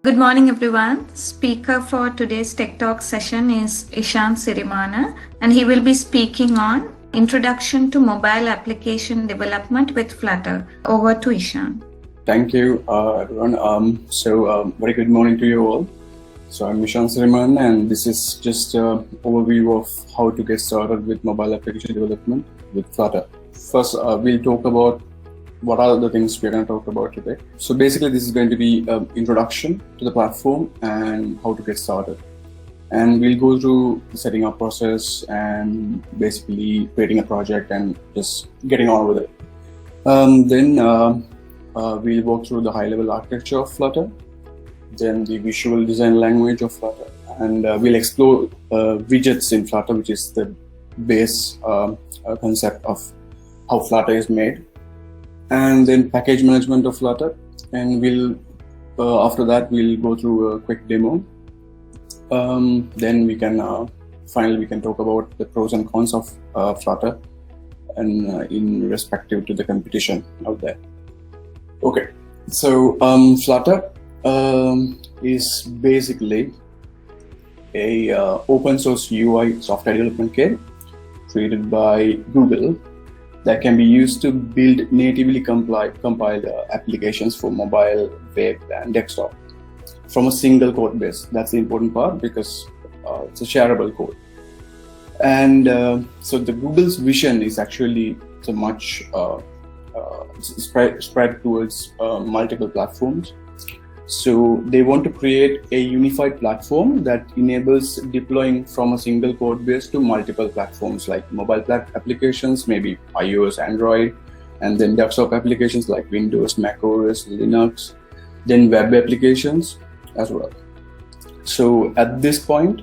Good morning, everyone. Speaker for today's Tech Talk session is Ishan Sirimana, and he will be speaking on Introduction to Mobile Application Development with Flutter. Over to Ishan. Thank you, everyone. Very good morning to you all. So I'm Ishan Siriman, and this is just an overview of how to get started with mobile application development with Flutter. First, we'll talk about what are the things we're going to talk about today. So basically, this is going to be an introduction to the platform and how to get started. And we'll go through the setting up process and basically creating a project and just getting on with it. Then we'll walk through the high-level architecture of Flutter, then the visual design language of Flutter, and we'll explore widgets in Flutter, which is the base concept of how Flutter is made, and then package management of Flutter. And we'll after that we'll go through a quick demo. Then we can finally we can talk about the pros and cons of Flutter and in respective to the competition out there. Okay, so Flutter is basically a open source UI software development kit created by Google that can be used to build natively compiled applications for mobile, web, and desktop from a single code base. That's the important part because it's a shareable code. And so the Google's vision is actually so much spread towards multiple platforms. So they want to create a unified platform that enables deploying from a single code base to multiple platforms like mobile applications, maybe iOS, Android, and then desktop applications like Windows, macOS, Linux, then web applications as well. So at this point,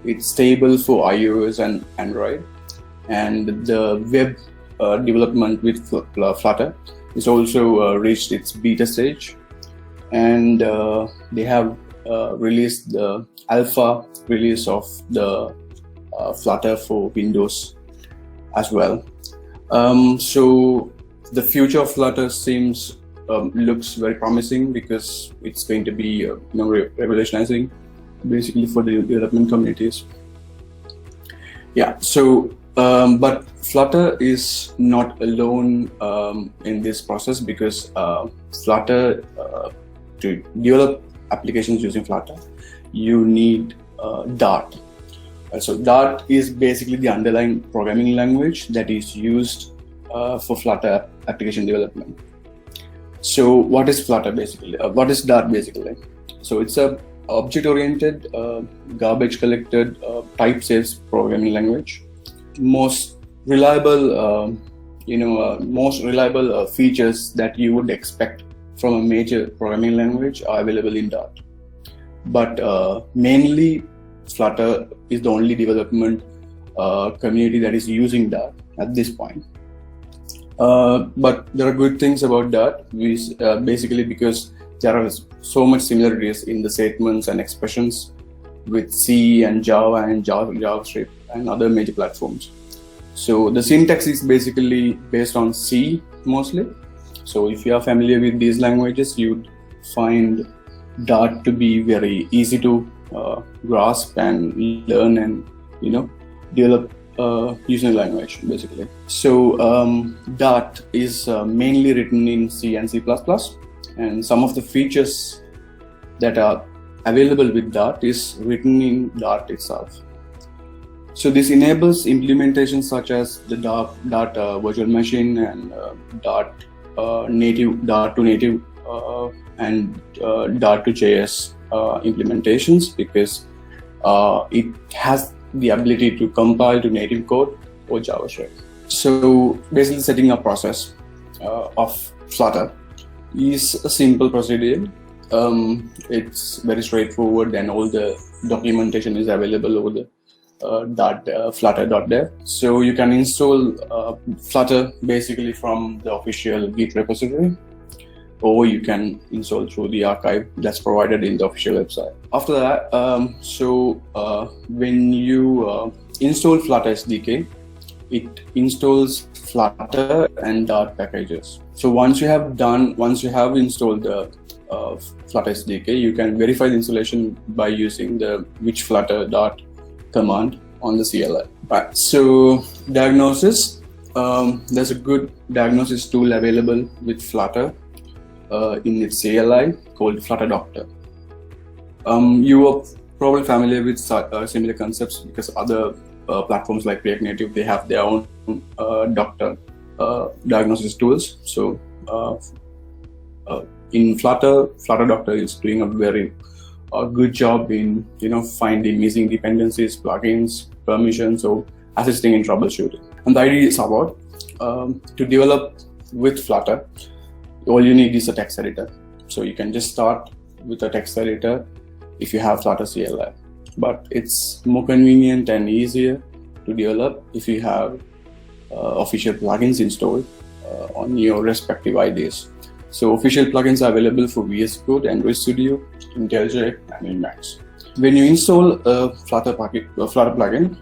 it's stable for iOS and Android, and the web development with Flutter is also reached its beta stage. And they have released the alpha release of the Flutter for Windows as well. So the future of Flutter seems looks very promising because it's going to be revolutionizing basically for the development communities. Yeah. So but Flutter is not alone in this process because Flutter to develop applications using Flutter, you need Dart. So Dart is basically the underlying programming language that is used for Flutter application development. So what is Flutter basically? What is Dart basically? So it's a object-oriented, garbage collected, type-safe programming language. Most reliable, features that you would expect from a major programming language are available in Dart. But mainly Flutter is the only development community that is using Dart at this point. But there are good things about Dart, basically because there are so much similarities in the statements and expressions with C and Java and JavaScript and other major platforms. So the syntax is basically based on C mostly. So if you are familiar with these languages, you'd find Dart to be very easy to grasp and learn and develop using a language basically. So Dart is mainly written in C and C++, and some of the features that are available with Dart is written in Dart itself. So this enables implementations such as the Dart virtual machine and Dart to native and Dart to JS implementations because it has the ability to compile to native code or JavaScript. So basically setting up process of Flutter is a simple procedure. It's very straightforward and all the documentation is available over the flutter.dev. So you can install Flutter basically from the official Git repository, or you can install through the archive that's provided in the official website. After that, when you install Flutter SDK, it installs Flutter and Dart packages. So once you have installed the Flutter SDK, you can verify the installation by using the which-flutter dot command on the CLI. Right. So diagnosis, there's a good diagnosis tool available with Flutter in its CLI called Flutter Doctor. You are probably familiar with similar concepts because other platforms like React Native, they have their own Doctor diagnosis tools. So in Flutter Doctor is doing a very good job in finding missing dependencies, plugins, permissions, or assisting in troubleshooting. And the idea is about to develop with Flutter, all you need is a text editor. So you can just start with a text editor if you have Flutter CLI. But it's more convenient and easier to develop if you have official plugins installed on your respective IDEs. So official plugins are available for VS Code, Android Studio, IntelliJ, and Emacs. When you install a Flutter plugin,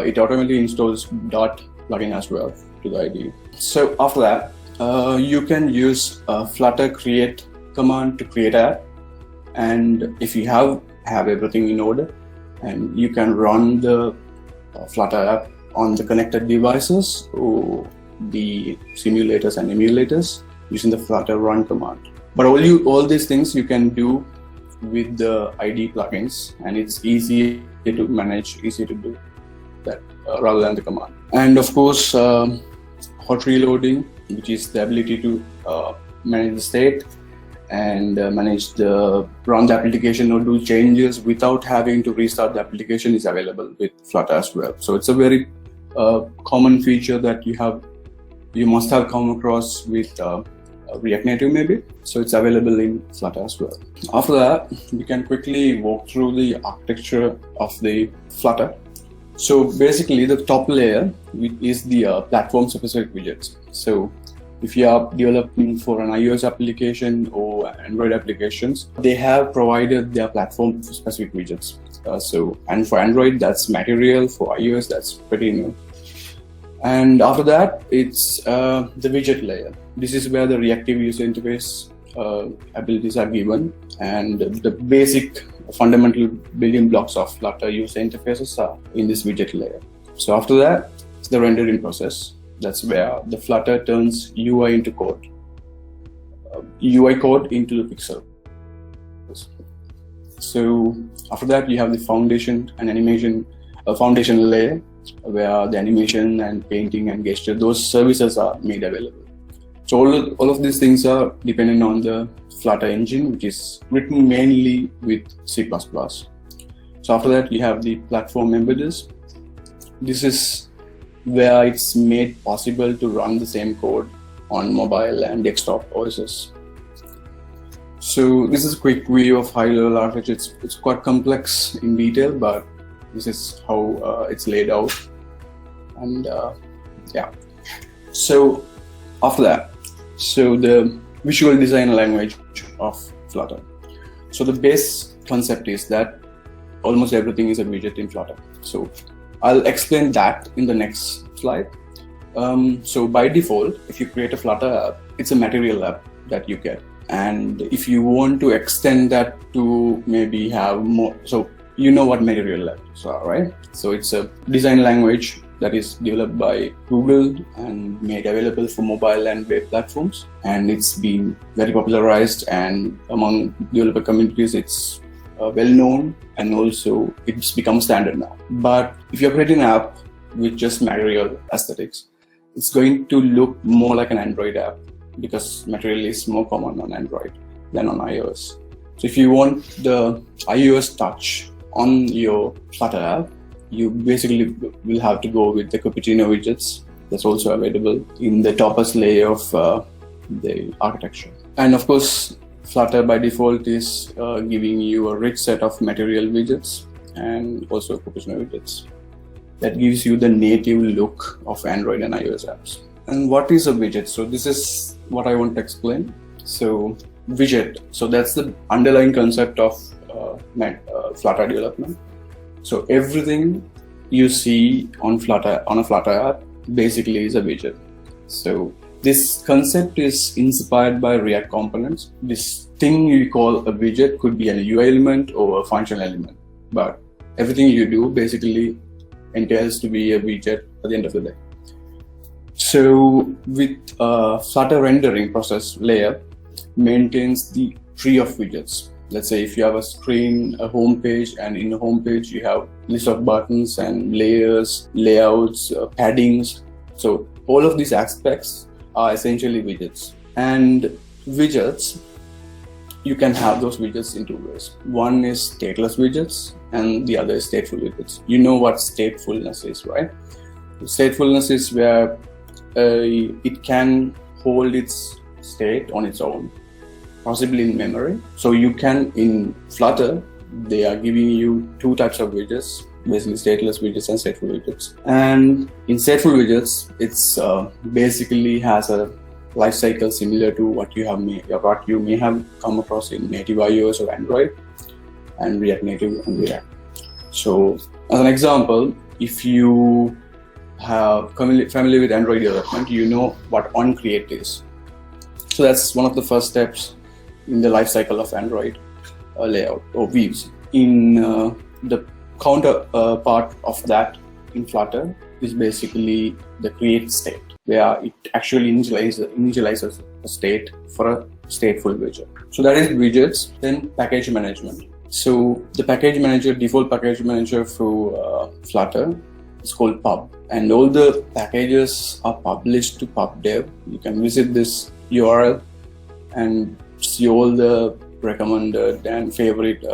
it automatically installs Dart plugin as well to the IDE. So after that, you can use Flutter create command to create an app, and if you have everything in order, and you can run the Flutter app on the connected devices or the simulators and emulators using the Flutter run command. But all these things you can do with the IDE plugins, and it's easy to manage, easy to do that rather than the command. And of course, hot reloading, which is the ability to manage the state and run the application or do changes without having to restart the application, is available with Flutter as well. So it's a very common feature that you must have come across with React Native maybe. So it's available in Flutter as well. After that, we can quickly walk through the architecture of the Flutter. So basically the top layer is the platform specific widgets. So if you are developing for an iOS application or Android applications, they have provided their platform specific widgets. And for Android, that's Material. For iOS, that's pretty new. And after that, it's the widget layer. This is where the reactive user interface abilities are given, and the basic fundamental building blocks of Flutter user interfaces are in this widget layer. So after that, it's the rendering process. That's where the Flutter turns UI into code, UI code into the pixel. So after that, you have the foundation and animation, foundation layer, where the animation and painting and gesture, those services are made available. So all of these things are dependent on the Flutter engine, which is written mainly with C++. So after that, you have the platform embedders. This is where it's made possible to run the same code on mobile and desktop OSs. So this is a quick view of high-level architecture. It's quite complex in detail, but this is how it's laid out. And yeah. So after that, so the visual design language of Flutter. So the base concept is that almost everything is a widget in Flutter. So I'll explain that in the next slide. So by default, if you create a Flutter app, it's a Material app that you get. And if you want to extend that to maybe have more, so you know what Material apps are, right? So it's a design language that is developed by Google and made available for mobile and web platforms. And it's been very popularized, and among developer communities, it's well known, and also it's become standard now. But if you're creating an app with just Material aesthetics, it's going to look more like an Android app, because Material is more common on Android than on iOS. So if you want the iOS touch on your Flutter app, you basically will have to go with the Cupertino widgets. That's also available in the topmost layer of the architecture. And of course, Flutter by default is giving you a rich set of Material widgets and also Cupertino widgets. That gives you the native look of Android and iOS apps. And what is a widget? So this is what I want to explain. So widget, so that's the underlying concept of Flutter development. So everything you see on a Flutter app basically is a widget. So This concept is inspired by React components. This thing you call a widget could be an UI element or a functional element, but everything you do basically entails to be a widget at the end of the day. So with Flutter rendering process layer maintains the tree of widgets. Let's say if you have a screen, a home page, and in the home page you have list of buttons and layers, layouts, paddings. So all of these aspects are essentially widgets. And widgets, you can have those widgets in two ways. One is stateless widgets and the other is stateful widgets. You know what statefulness is, right? Statefulness is where it can hold its state on its own, possibly in memory. So you can, in Flutter, they are giving you two types of widgets, basically stateless widgets and stateful widgets. And in stateful widgets, it's basically has a life cycle similar to what you may have come across in native iOS or Android and React Native and React. So as an example, if you have familiar with Android development, you know what onCreate is. So that's one of the first steps in the life cycle of Android layout or views. In the counterpart of that in Flutter is basically the create state, where it actually initializes a state for a stateful widget. So that is widgets. Then package management. So the package manager, default package manager for Flutter is called pub, and all the packages are published to pubdev. You can visit this URL and see all the recommended and favorite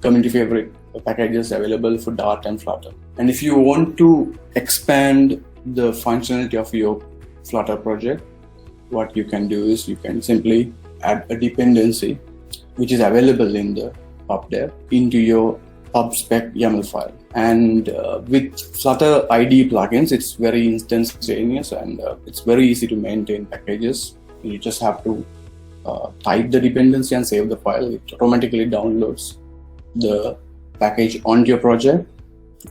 community favorite packages available for Dart and Flutter. And if you want to expand the functionality of your Flutter project, what you can do is you can simply add a dependency which is available in the pubdev into your pubspec YAML file. And with Flutter IDE plugins, it's very instantaneous and it's very easy to maintain packages. You just have to type the dependency and save the file. It automatically downloads the package onto your project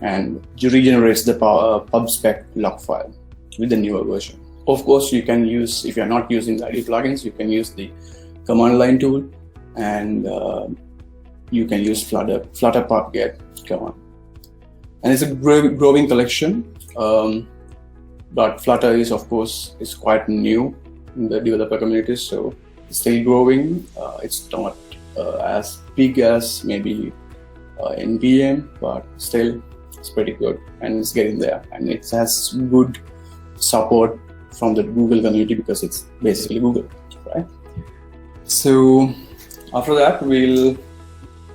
and regenerates the pubspec log file with the newer version. Of course, you can use, if you're not using the IDE plugins, you can use the command line tool, and you can use Flutter pub-get command. And it's a growing collection, but Flutter is, of course, is quite new in the developer community, so it's still growing. It's not as big as maybe NPM, but still it's pretty good, and it's getting there, and it has good support from the Google community because it's basically Google, right? So after that, we'll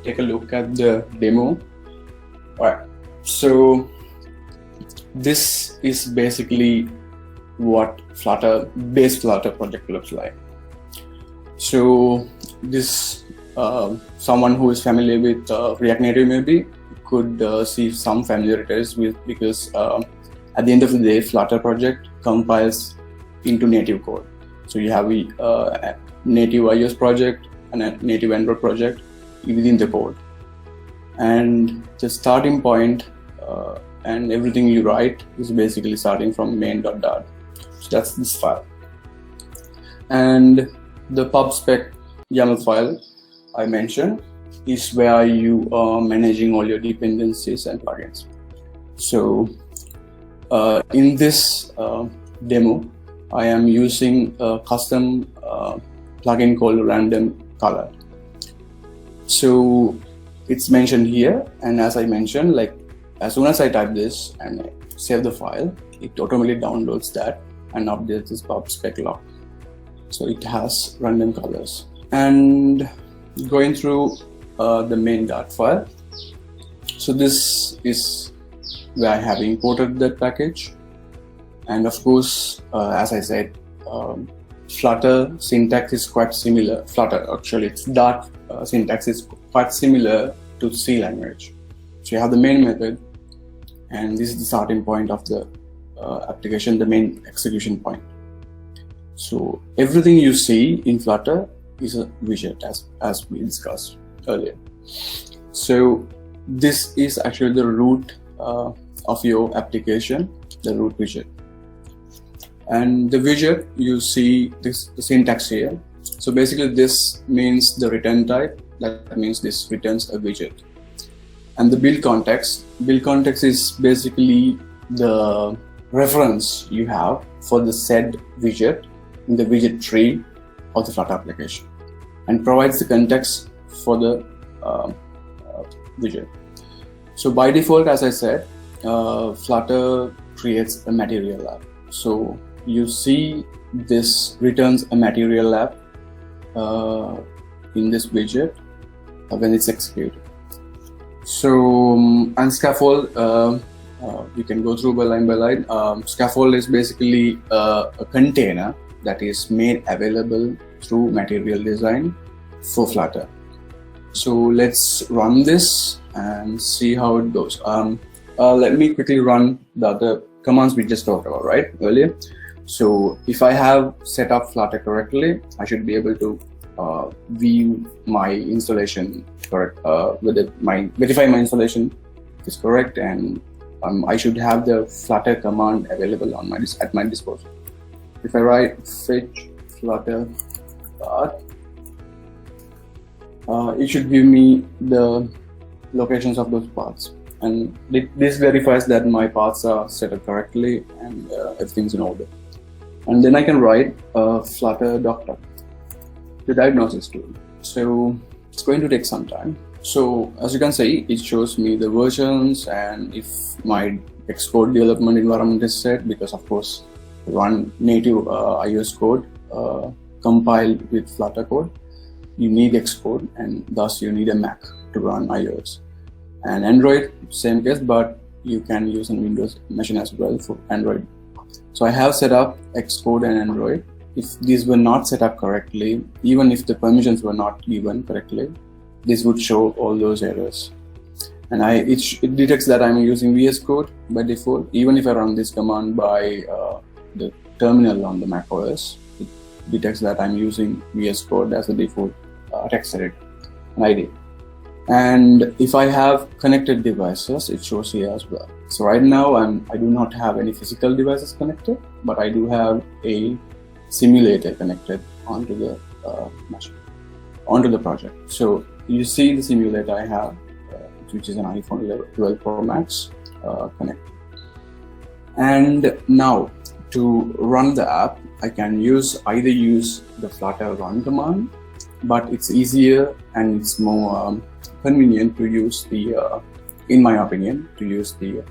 take a look at the demo. All right, so this is basically what base Flutter project looks like. So this someone who is familiar with React Native maybe could see some familiarities with, because at the end of the day, Flutter project compiles into native code. So you have a native iOS project and a native Android project within the code, and the starting point and everything you write is basically starting from main.dart. So that's this file, and the pubspec YAML file I mentioned is where you are managing all your dependencies and plugins. So in this demo, I am using a custom plugin called Random Color. So it's mentioned here, and as I mentioned, like as soon as I type this and I save the file, it automatically downloads that and updates this pubspec log. So it has random colors. And going through the main Dart file, so this is where I have imported that package. And of course, as I said, Flutter syntax is quite similar. It's Dart syntax is quite similar to C language. So you have the main method, and this is the starting point of the application, the main execution point. So everything you see in Flutter is a widget, as we discussed earlier. So this is actually the root of your application, the root widget. And the widget, you see the syntax here. So basically this means the return type. That means this returns a widget. And the build context is basically the reference you have for the said widget in the widget tree of the Flutter application, and provides the context for the widget. So by default, as I said, Flutter creates a material app. So you see this returns a material app in this widget when it's executed. So and scaffold, we can go through by line. Scaffold is basically a container that is made available through material design for Flutter. So let's run this and see how it goes. Let me quickly run the other commands we just talked about earlier. So if I have set up Flutter correctly, I should be able to view my installation correct, verify my installation is correct, and I should have the Flutter command available on at my disposal. If I write fetch Flutter path, it should give me the locations of those paths, and this verifies that my paths are set up correctly and everything's in order. And then I can write Flutter doctor, the diagnosis tool. So it's going to take some time. So as you can see, it shows me the versions and if my Xcode development environment is set, because of course run native iOS code compiled with Flutter code, you need Xcode, and thus you need a Mac to run iOS. And Android, same case, but you can use a Windows machine as well for Android. So I have set up Xcode and Android. If these were not set up correctly, even if the permissions were not given correctly, this would show all those errors. And it detects that I'm using VS Code by default. Even if I run this command by the terminal on the Mac OS, it detects that I'm using VS Code as the default text editor ID. And if I have connected devices, it shows here as well. So right now I do not have any physical devices connected, but I do have a simulator connected onto the machine, onto the project. So you see the simulator I have, which is an iPhone 12 Pro Max connected. And now to run the app, I can either use the Flutter run command, but it's easier and it's more convenient to use the, in my opinion, to use the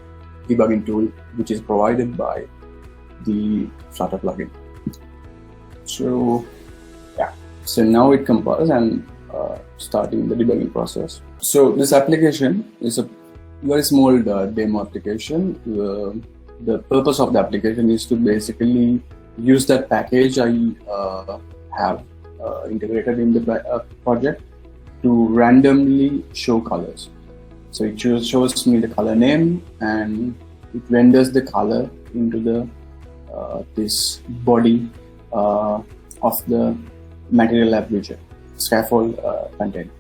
debugging tool which is provided by the Flutter plugin. So yeah, so now it compiles and starting the debugging process. So this application is a very small demo application. The purpose of the application is to basically use that package I have integrated in the project to randomly show colors. So it shows me the color name and it renders the color into the this body of the material app widget, scaffold content.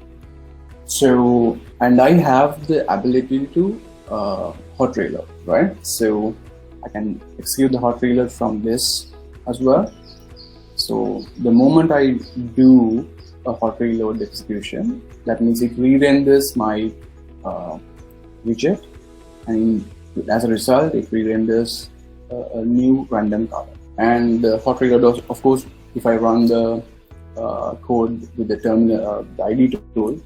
So, and I have the ability to hot reload, right? So I can execute the hot reload from this as well. So the moment I do a hot reload execution, that means it re-renders my widget, and as a result, it re-renders a new random color. And the hot reload, of course, if I run the code with the terminal, the ID tool,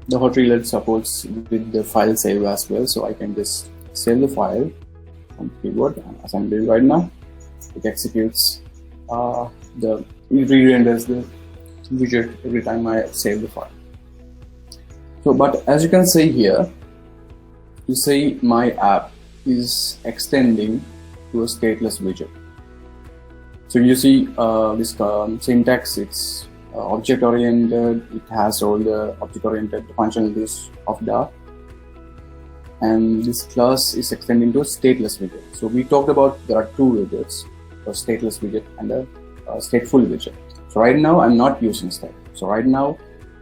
the hot reload supports with the file save as well. So I can just save the file on the keyboard, as I'm doing right now. It executes it re-renders the widget every time I save the file. So, but as you can see here, you see my app is extending to a stateless widget. So you see this syntax, it's object-oriented, it has all the object-oriented functionalities of Dart, and this class is extending to a stateless widget. So we talked about there are two widgets, a stateless widget and a stateful widget. So right now I'm not using state. So right now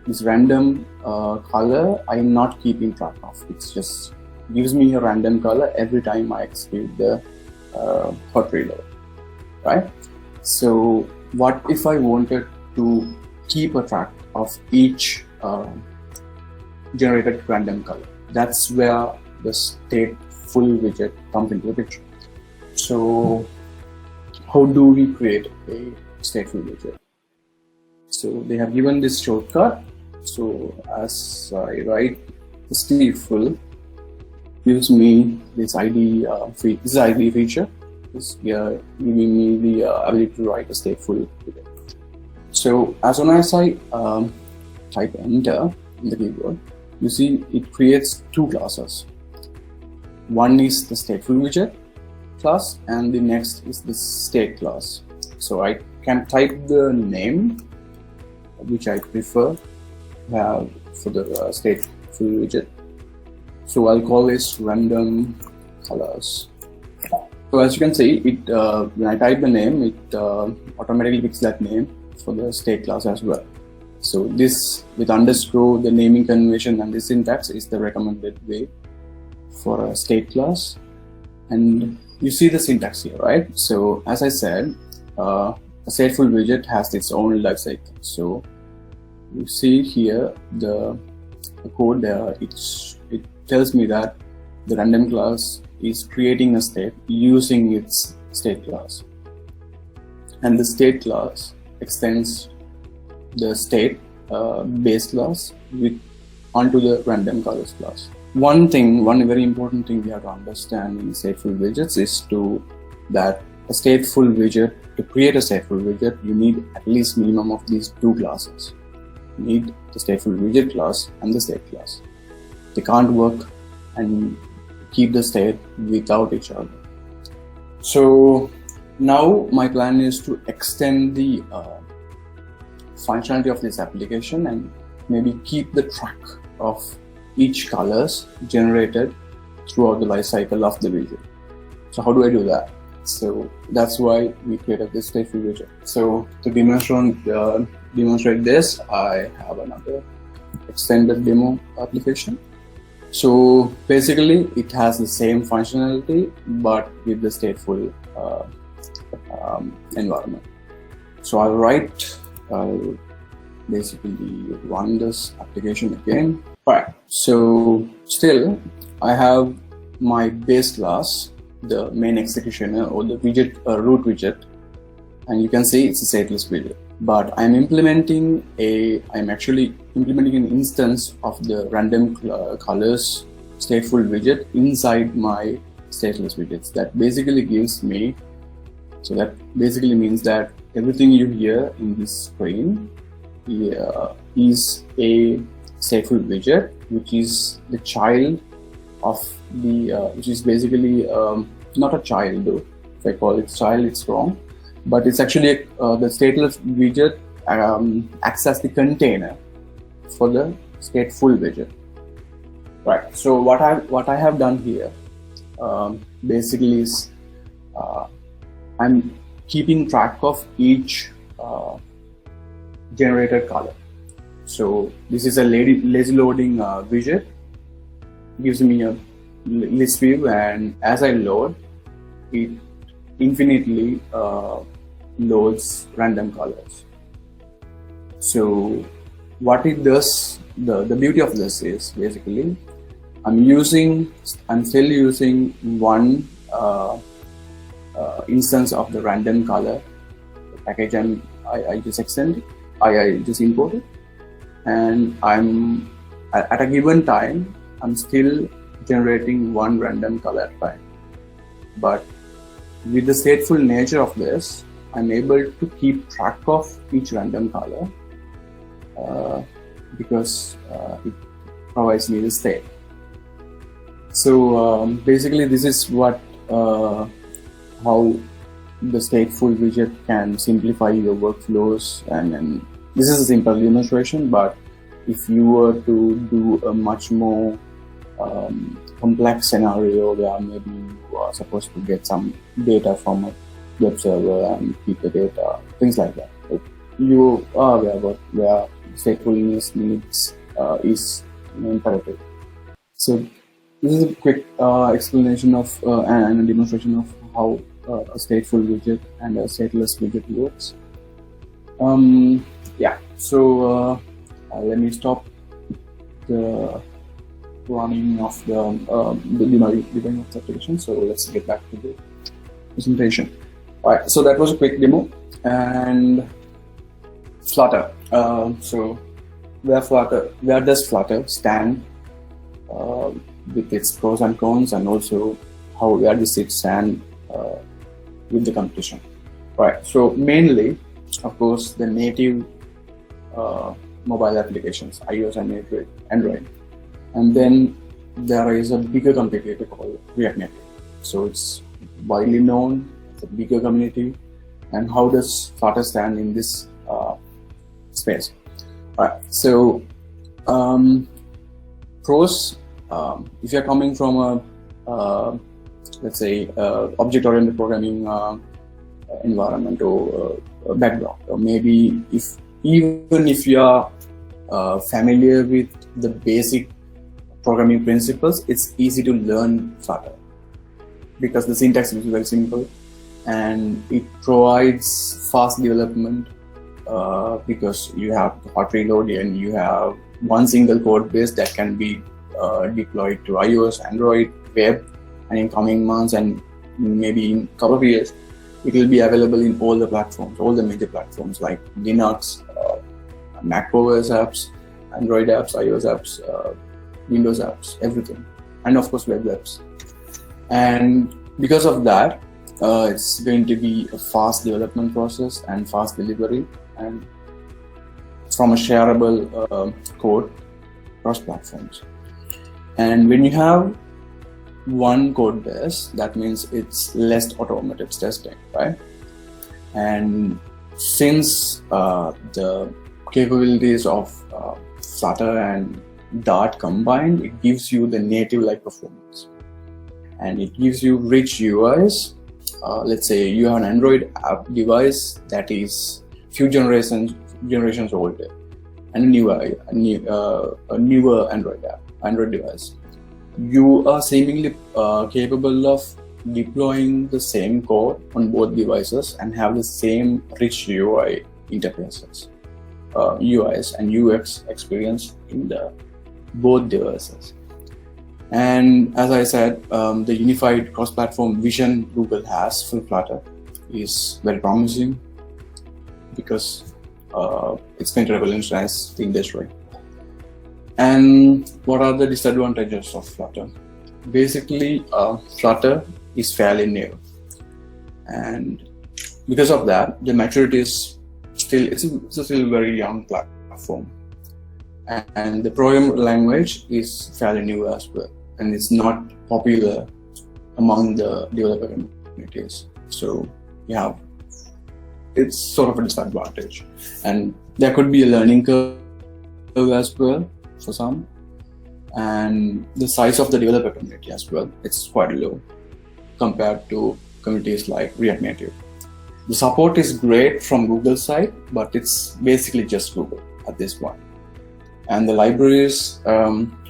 this random color I'm not keeping track of. It's just gives me a random color every time I execute the hot reload. right? So what if I wanted to keep a track of each generated random color? That's where the stateful widget comes into the picture. So how do we create a stateful widget? So they have given this shortcut. So as I write stateful, gives me this ID feature. Is giving me the ability to write a stateful widget. So as soon as I type enter in the keyboard, you see it creates two classes. One is the stateful widget class, and the next is the state class. So I can type the name which I prefer for the stateful widget. So I'll call this random colors. So as you can see, it when I type the name, it automatically picks that name for the state class as well. So this with underscore, the naming convention and the syntax is the recommended way for a state class. And you see the syntax here, right? So as I said, a stateful widget has its own life cycle. So you see here the code there, it tells me that the random class is creating a state using its state class, and the state class extends the state base class onto the random colors class. One very important thing we have to understand in stateful widgets is that a stateful widget, to create a stateful widget, you need at least minimum of these two classes. You need the stateful widget class and the state class. They can't work and keep the state without each other. So now my plan is to extend the functionality of this application and maybe keep the track of each colors generated throughout the life cycle of the widget. So how do I do that? So that's why we created this stateful widget. So to demonstrate this, I have another extended demo application. So basically it has the same functionality but with the stateful environment. So I'll basically run this application again. Alright, so still I have my base class, the main executioner or the widget root widget, and you can see it's a stateless widget. But I'm actually implementing an instance of the random colors stateful widget inside my stateless widgets. That basically means that everything you hear in this screen is a stateful widget, which is the child of the, which is basically not a child though. If I call it child, it's wrong. But it's actually the stateless widget acts as the container for the stateful widget. Right. So what I have done here basically is I'm keeping track of each generated color. So this is a lazy loading widget. It gives me a list view, and as I load, it infinitely loads random colors. So what it does, the beauty of this is basically I'm still using one instance of the random color package, and I just import it, and I'm at a given time I'm still generating one random color at a time. But with the stateful nature of this, I'm able to keep track of each random color because it provides me the state. So basically this is how the stateful widget can simplify your workflows, and this is a simple demonstration, but if you were to do a much more complex scenario where maybe you are supposed to get some data from a web server and keep the data, things like that, but you are aware about where statefulness needs is imperative. So this is a quick explanation of and a demonstration of how a stateful widget and a stateless widget works. So let me stop the running of the debugging of the application. So let's get back to the presentation. All right, so that was a quick demo. And Flutter. So where does Flutter stand with its pros and cons, and also where does it stand with the competition? Right. So mainly, of course, the native mobile applications, iOS and Android, and then there is a bigger competitor called React Native. So it's widely known, it's a bigger community. And how does Flutter stand in this space? All right. So pros. If you're coming from let's say object-oriented programming environment or background, or maybe even if you are familiar with the basic programming principles, it's easy to learn Flutter because the syntax is very simple and it provides fast development because you have the hot reload and you have one single code base that can be deployed to iOS, Android, web, and in coming months and maybe in a couple of years, it will be available in all the platforms, all the major platforms like Linux, Mac OS apps, Android apps, iOS apps, Windows apps, everything, and of course web apps. And because of that, it's going to be a fast development process and fast delivery, and from a shareable code across platforms. And when you have one code base, that means it's less automated testing, right? And since the capabilities of Flutter and Dart combined, it gives you the native-like performance, and it gives you rich UIs. Let's say you have an Android app device that is few generations older, and a newer Android device. You are seemingly capable of deploying the same code on both devices and have the same rich UI interfaces, UIs and UX experience in the both devices. And as I said, the unified cross-platform vision Google has for Flutter is very promising because it's going to revolutionize the industry. And what are the disadvantages of Flutter? Basically, Flutter is fairly new, and because of that, the maturity is it's still a very young platform, and the programming language is fairly new as well, and it's not popular among the developer communities. So it's sort of a disadvantage, and there could be a learning curve as well for some, and the size of the developer community as well, it's quite low compared to communities like React Native. The support is great from Google's side, but it's basically just Google at this point. And the libraries,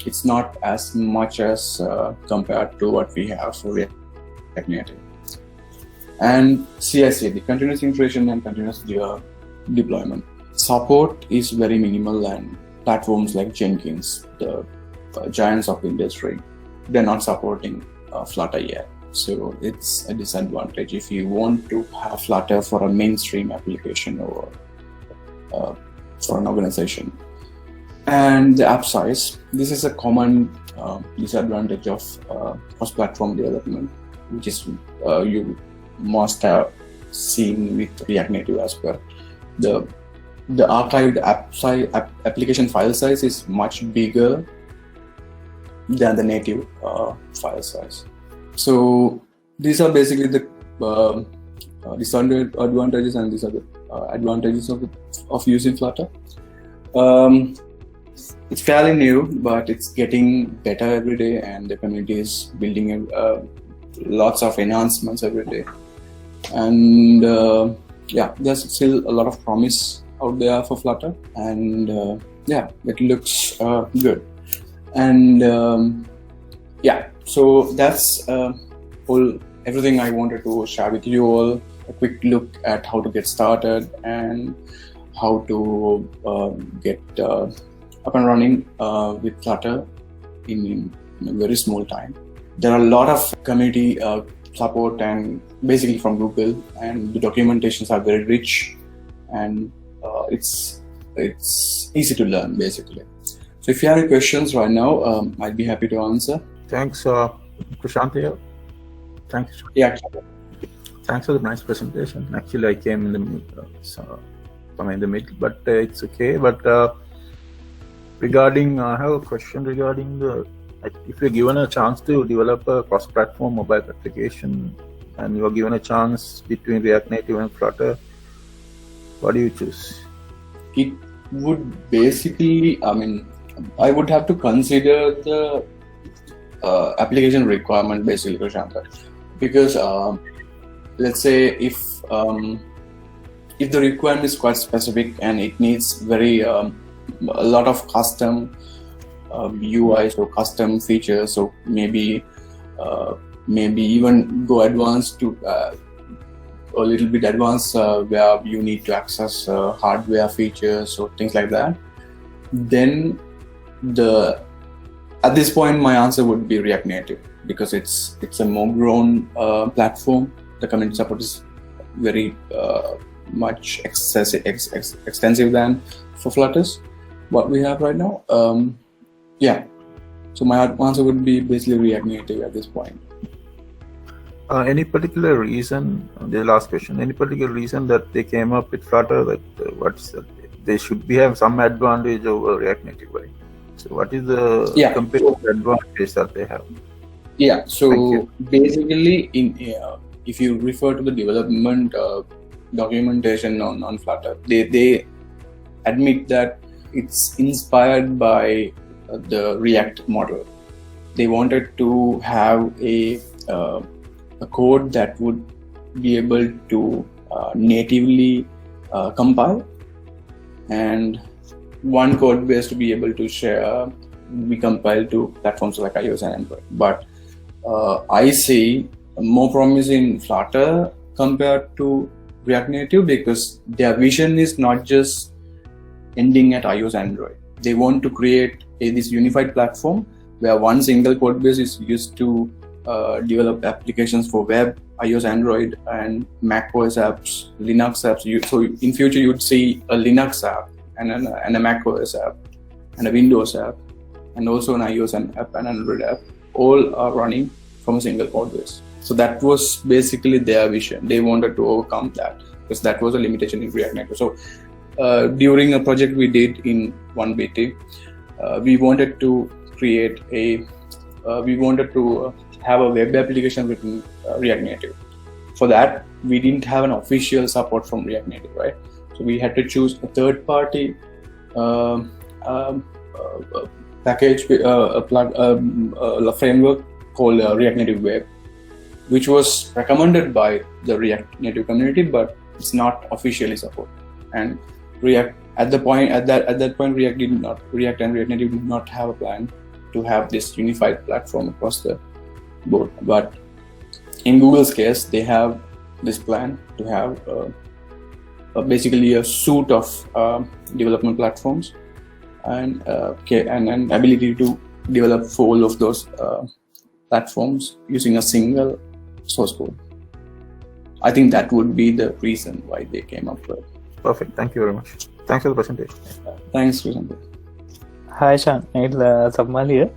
it's not as much as compared to what we have for React Native. And CI/CD, continuous integration and continuous deployment. Support is very minimal, and platforms like Jenkins, the giants of the industry, they're not supporting Flutter yet. So it's a disadvantage if you want to have Flutter for a mainstream application or for an organization. And the app size, this is a common disadvantage of cross-platform development, which is you must have seen with React Native as well. The archived application file size is much bigger than the native file size. So these are basically the disadvantages, and these are the advantages of using Flutter. It's fairly new, but it's getting better every day, and the community is building lots of enhancements every day. And there's still a lot of promise out there for Flutter, and it looks good. And so that's all everything I wanted to share with you all. A quick look at how to get started and how to get up and running with Flutter in a very small time. There are a lot of community support and basically from Google, and the documentations are very rich, and it's easy to learn basically. So if you have any questions right now, I'd be happy to answer. Thanks, Prashant here. Thanks. Yeah. Thanks for the nice presentation. Actually, I came in the middle, but it's okay. But regarding, I have a question regarding if you're given a chance to develop a cross-platform mobile application, and you're given a chance between React Native and Flutter, what do you choose? It would basically, I would have to consider the application requirement basically, Prashant, because let's say if the requirement is quite specific and it needs a lot of custom UIs or custom features, so maybe even go advanced to a little bit advanced where you need to access hardware features or things like that, then at this point my answer would be React Native, because it's a more grown platform. The community support is very much extensive than for Flutters what we have right now. So my answer would be basically React Native at this point. Any particular reason, the last question, any particular reason that they came up with Flutter, that they should have some advantage over React Native, right? So what is the competitive advantage that they have? Yeah, so basically if you refer to the development documentation on Flutter, they admit that it's inspired by the React model. They wanted to have a code that would be able to natively compile, and one code base to be able to be compiled to platforms like iOS and Android. But I see more promise in Flutter compared to React Native, because their vision is not just ending at iOS and Android. They want to create this unified platform where one single code base is used to develop applications for web, iOS, Android, and Mac OS apps, Linux apps. So in future, you'd see a Linux app and a Mac OS app and a Windows app, and also an iOS app and Android app. All are running from a single code base. So that was basically their vision. They wanted to overcome that, because that was a limitation in React Native. So during a project we did in 1BT, we wanted to create have a web application written React Native. For that, we didn't have an official support from React Native, right? So we had to choose a third-party package, a framework called React Native Web, which was recommended by the React Native community, but it's not officially supported. And React at that point, React and React Native did not have a plan to have this unified platform across the board. But in Google's case, they have this plan to have basically a suite of development platforms and an ability to develop for all of those platforms using a single source code. I think that would be the reason why they came up with. Perfect. Thank you very much. Thanks for the presentation. Thanks, Prashant. Hi, Shan. It's Sabmal here.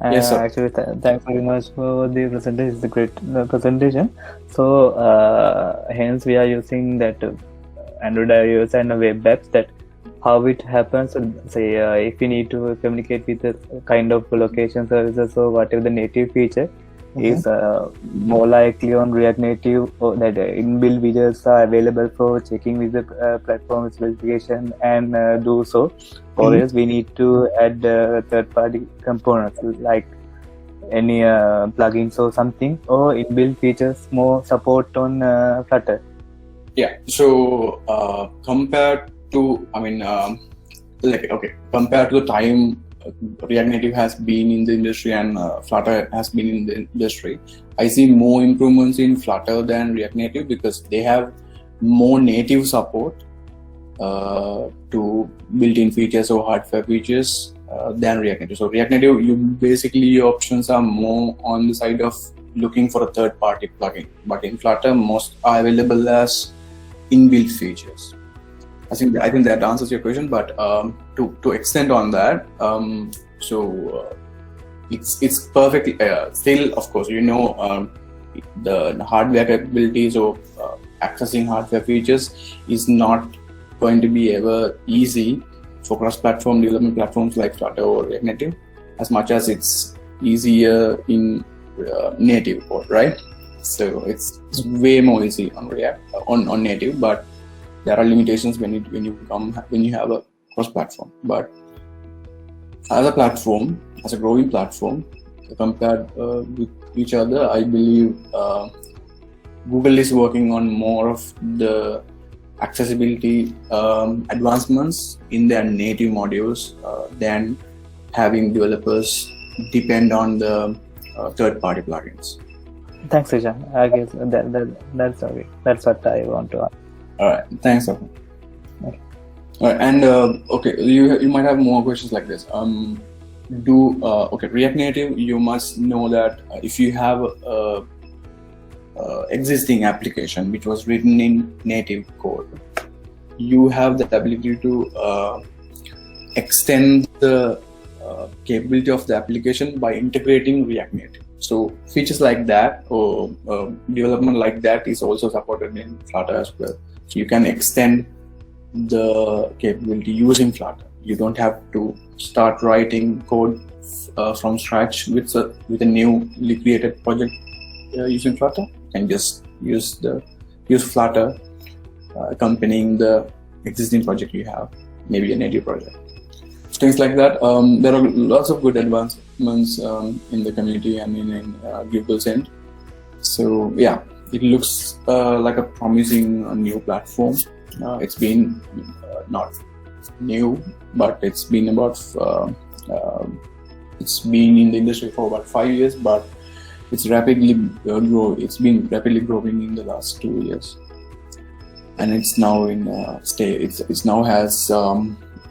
Yes, sir. Actually, thanks very much for the presentation. It's a great presentation. So, hence we are using that Android, iOS, and web apps. That how it happens. Say, if you need to communicate with a kind of location services or whatever the native feature is more likely on React Native, or that inbuilt widgets are available for checking with the platform specification and do so. Or else we need to add third-party components like any plugins or something, or inbuilt features more support on Flutter. Yeah. So compared to, compared to the time React Native has been in the industry and Flutter has been in the industry, I see more improvements in Flutter than React Native because they have more native support to built-in features or hardware features than React Native. So React Native, your options are more on the side of looking for a third-party plugin, but in Flutter, most are available as inbuilt features. I think that answers your question, but to extend on that, it's perfectly still, of course, the hardware capabilities or accessing hardware features is not going to be ever easy for cross-platform development platforms like Flutter or React Native, as much as it's easier in native code, right? So it's way more easy on React on native, but there are limitations when you have a cross-platform. But as a platform, as a growing platform, compared with each other, I believe Google is working on more of the accessibility advancements in their native modules than having developers depend on the third-party plugins. Thanks, Ishan. I guess that's okay. That's what I want to ask. All right, thanks. Okay. All right, and okay, you might have more questions like this. React Native, you must know that if you have a existing application which was written in native code, you have the ability to extend the capability of the application by integrating React Native. So features like that or development like that is also supported in Flutter as well. So you can extend the capability using Flutter. You don't have to start writing code from scratch with a newly created project using Flutter. You can just use Flutter accompanying the existing project you have, maybe a native project. Things like that. There are lots of good advancements in the community and in Google's end. So yeah, it looks like a promising new platform. It's been not new, but it's been in the industry for about 5 years, but it's rapidly been rapidly growing in the last 2 years, and it's now in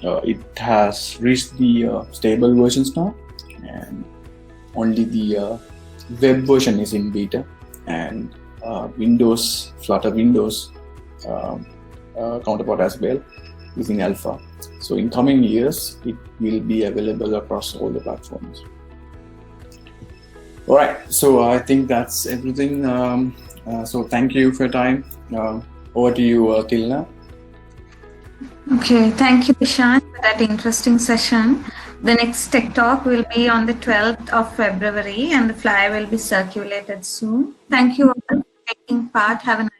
it has reached the stable versions now, and only the web version is in beta, and Flutter Windows counterpart as well is in alpha. So in coming years, it will be available across all the platforms. All right, so I think that's everything. So thank you for your time. Over to you, Tilna. Okay, thank you, Ishan, for that interesting session. The next Tech Talk will be on the 12th of February and the flyer will be circulated soon. Thank you all for taking part. Have a nice